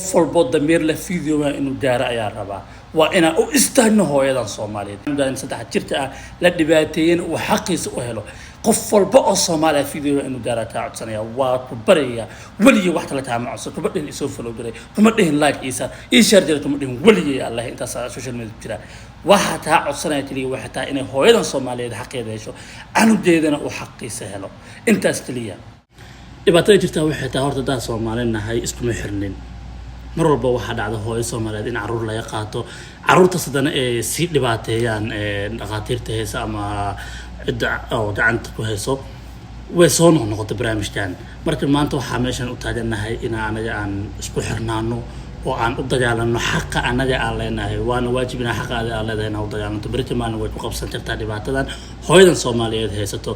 فالبود دمير له فيديو إنه دارا يا ربع وأنا أستهنه هو يدان صومالي عندنا سدح جرت لدباتين وحقي سؤاله قفل بقى صومالي فيديو إنه دارا تعب سنة وكبرية ولي واحد لا تعمل عصر كبرين يسوف لو دري كمدين لايك إيشار جرت كمدين ولي الله أنت سوشيال ميديا جرا واحد تعب سنة تلي واحد تا إنه هو يدان صومالي حقي ده شو أنا ديدنا وحقي سهله أنت استليا إبتدأ جرت واحد تهرت ده صومالي إنها اسمه محرنين mar walba waxa dhacda hooyo Soomaaliyeed in caruur la yaqaato caruurta sadana ee si dhibaateeyaan dhaqaatiirta heesa ama cid oo gacanta ku heeso way soo noqotay barnaamijkan marka maanta waxa meeshan u taaganahay in anaga aan isku xirnaano oo aan u dagaalano xaqa anaga aan leenahay waana waajibina xaqaada aan leedahay in aan u dagaalano barka maalin way ku qabsan kartaa dhibaatadan hooyadan Soomaaliyeed heesato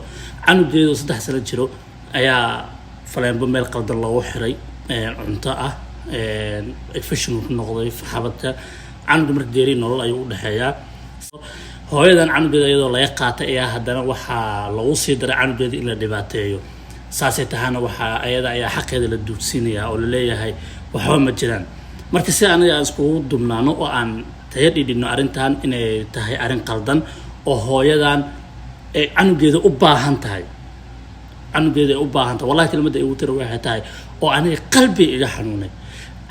canugeedu 3 sano jiro ayaa faleenba meel qaldan loogu xiray cunto ah efficient noqday xabadka canuga markii deeri nolol ayuu u dhaxeeyaa hooyadan canugeeda iyadoo la yaqaatay ayaa haddana waxa lagu sii daray canugeeda in la dhibaateeyo saasay tahana waxa ayada ayaa xaqeeda la duudsiinaya oo la leeyahay waxba ma jiraan marka si anaga isku dumnaano oo aan tayadidino arintan inay tahay arin qaldan oo hooyadan ay canugeeda u baahan tahay canugeeda u baahan tahay wallahi kelmadda ay u tiro waxay tahay oo aniga qalbi iga xanuunay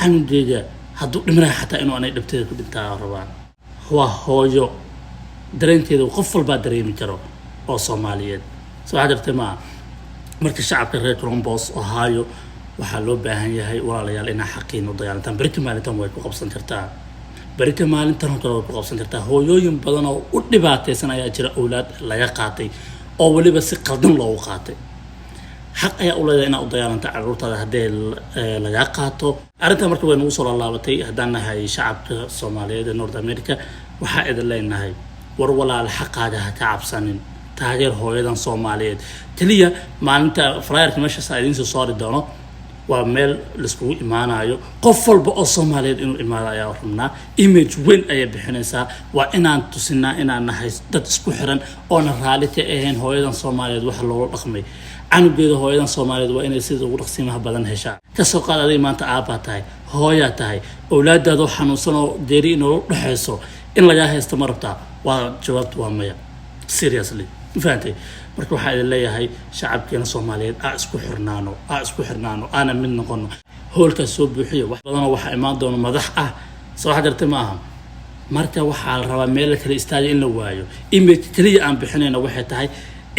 canugeeda hadduu dhimanayo xataa inuu anay dhabteeda ku dhintaa rabaan waa hooyo dareenteeda qof walba dareemi karo oo Soomaaliyeed soo hadartay ma marka shacabka reer Columbus Ohio waxa loo baahan yahay walaalayaal in xaqiin u dagaalantaan barka maalintan way ku qabsan kartaa barka maalintan oo kale way ku qabsan kartaa hooyooyin badan oo u dhibaataysan ayaa jira awlaad laga qaatay oo waliba si qaldan loogu qaatay حق يا أولاد أنا أضيعنا تعرضت على هذه اللقاءات أردنا مركب نوصل الله بتي هدانا هاي شعب الصومالية نورث أمريكا وحائد الله إنها ورولا الحق هذا تعب سنين تهاجر هو أيضا صومالية تليا ما أنت فراير كمشي سعيدين صار الدونا وعمل لسكو إيمانا يو قفل بقى الصومالية إنه إيمانا يا رحمنا إيمج وين أي بحنسا وإن أنت سنا إن أنا هاي تسكو حرن أنا رالتي إهين هو أيضا صومالية وحلو رقمي canugeeda hooyadan Soomaaliyeed waa inay sida ugu dhaqsiimaha badan heshaa ka soo qaadaday maanta aaba tahay hooya tahay awlaadaadu xanuunsan oo deeri inoo dhaxayso in laga haysto marabta waa jawaabtu waa maya seriously faantay marka waxa ay leeyahay shacabkeena Soomaaliyeed isku xirnaano ana mid noqono hoolka soo buuxiyo wax badan oo waxa imaan doona madax soo hadartay maaha marka waxa la rabaa meel kale istaagay in la waayo image kaliya aan bixinayna waxay tahay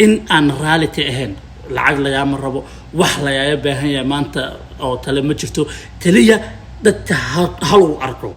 in aan reality ahayn lacag la yaama rabo wax la yaaya baahan yahay maanta oo tale ma jirto taliya dadka hal u arko